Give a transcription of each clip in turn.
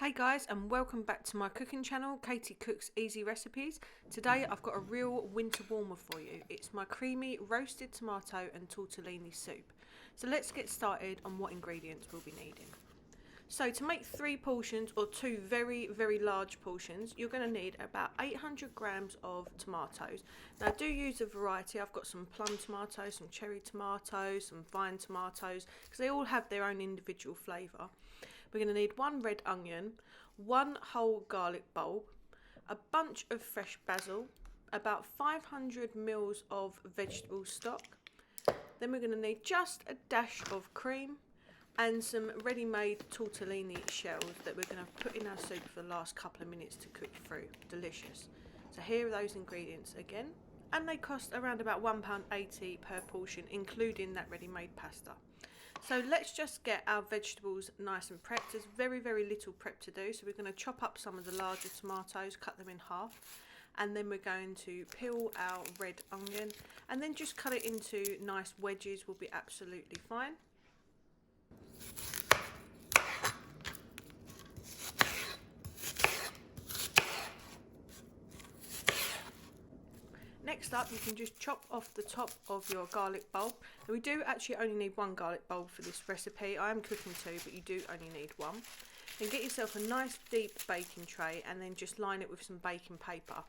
Hey guys, and welcome back to my cooking channel, Katie Cooks Easy Recipes. Today I've got a real winter warmer for you. It's my creamy roasted tomato and tortellini soup. So let's get started on what ingredients we'll be needing. So to make 3 portions or 2 very large portions, you're going to need about 800 grams of tomatoes. Now I do use a variety. I've got some plum tomatoes, some cherry tomatoes, some vine tomatoes, because they all have their own individual flavour. We're going to need 1 red onion, 1 whole garlic bulb, a bunch of fresh basil, about 500 ml of vegetable stock. Then we're going to need just a dash of cream and some ready-made tortellini shells that we're going to put in our soup for the last couple of minutes to cook through. Delicious. So here are those ingredients again, and they cost around about £1.80 per portion, including that ready-made pasta. So let's just get our vegetables nice and prepped. There's very little prep to do. So we're going to chop up some of the larger tomatoes, cut them in half, and then we're going to peel our red onion and then just cut it into nice wedges. Will be absolutely fine. Next up, you can just chop off the top of your garlic bulb. Now, we do actually only need 1 garlic bulb for this recipe. I am cooking 2, but you do only need 1. Then get yourself a nice deep baking tray and then just line it with some baking paper.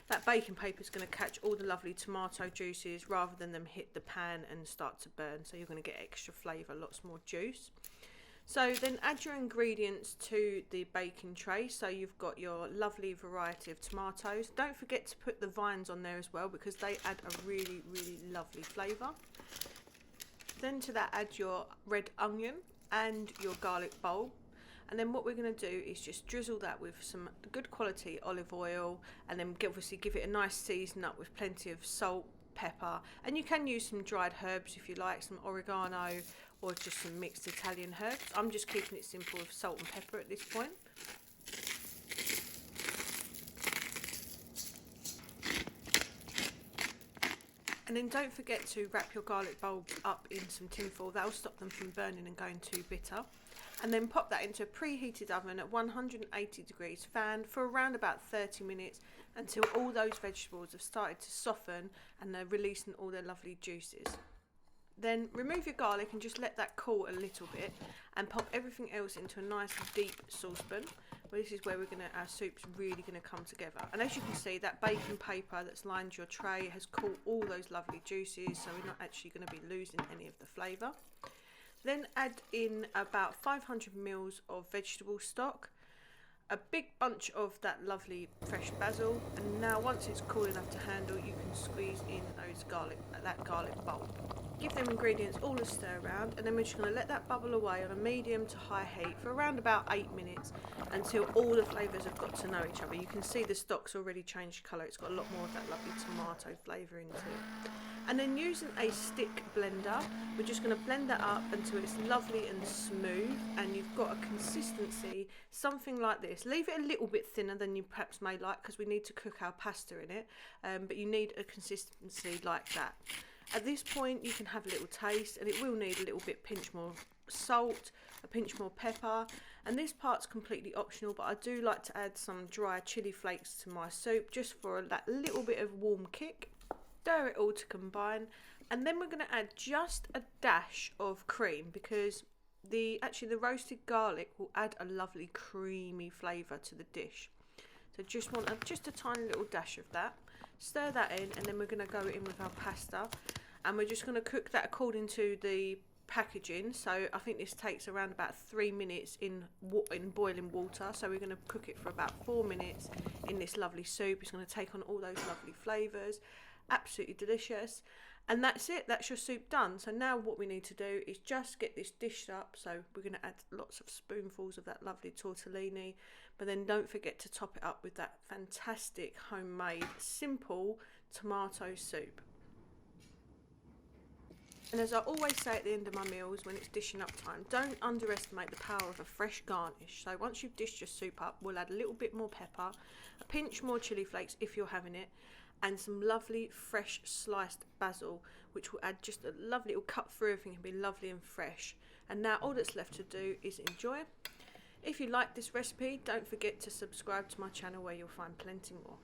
That baking paper is going to catch all the lovely tomato juices rather than them hit the pan and start to burn. So you're going to get extra flavour, lots more juice. So then add your ingredients to the baking tray. So you've got your lovely variety of tomatoes. Don't forget to put the vines on there as well, because they add a really lovely flavour. Then to that add your red onion and your garlic bulb. And then what we're going to do is just drizzle that with some good quality olive oil, and then obviously give it a nice season up with plenty of salt, pepper, and you can use some dried herbs if you like, some oregano or just some mixed Italian herbs. I'm just keeping it simple with salt and pepper at this point. And then don't forget to wrap your garlic bulbs up in some tin foil. That'll stop them from burning and going too bitter. And then pop that into a preheated oven at 180 degrees fan for around about 30 minutes until all those vegetables have started to soften and they're releasing all their lovely juices. Then remove your garlic and just let that cool a little bit, and pop everything else into a nice deep saucepan. Well, this is where our soup's really going to come together. And as you can see, that baking paper that's lined your tray has caught all those lovely juices, so we're not actually going to be losing any of the flavour. Then add in about 500 ml of vegetable stock, a big bunch of that lovely fresh basil, and now once it's cool enough to handle, you can squeeze in that garlic bulb. Give them ingredients all a stir around, and then we're just going to let that bubble away on a medium to high heat for around about 8 minutes until all the flavours have got to know each other. You can see the stock's already changed colour. It's got a lot more of that lovely tomato flavour into it. And then using a stick blender, we're just going to blend that up until it's lovely and smooth, and you've got a consistency something like this. Leave it a little bit thinner than you perhaps may like, because we need to cook our pasta in it, but you need a consistency like that. At this point you can have a little taste, and it will need a little bit pinch more salt, a pinch more pepper, and this part's completely optional, but I do like to add some dry chilli flakes to my soup just for that little bit of warm kick. Stir it all to combine, and then we're going to add just a dash of cream, because the roasted garlic will add a lovely creamy flavour to the dish. So just a tiny little dash of that. Stir that in, and then we're going to go in with our pasta, and we're just going to cook that according to the packaging. So I think this takes around about 3 minutes in boiling water, so we're going to cook it for about 4 minutes in this lovely soup. It's going to take on all those lovely flavours. Absolutely delicious. And that's it, that's your soup done. So now what we need to do is just get this dished up. So we're going to add lots of spoonfuls of that lovely tortellini, but then don't forget to top it up with that fantastic homemade simple tomato soup. And as I always say at the end of my meals when it's dishing up time, don't underestimate the power of a fresh garnish. So once you've dished your soup up, we'll add a little bit more pepper, a pinch more chilli flakes if you're having it, and some lovely fresh sliced basil, which will add just a lovely, it'll cut through everything and be lovely and fresh. And now all that's left to do is enjoy. If you like this recipe, don't forget to subscribe to my channel where you'll find plenty more.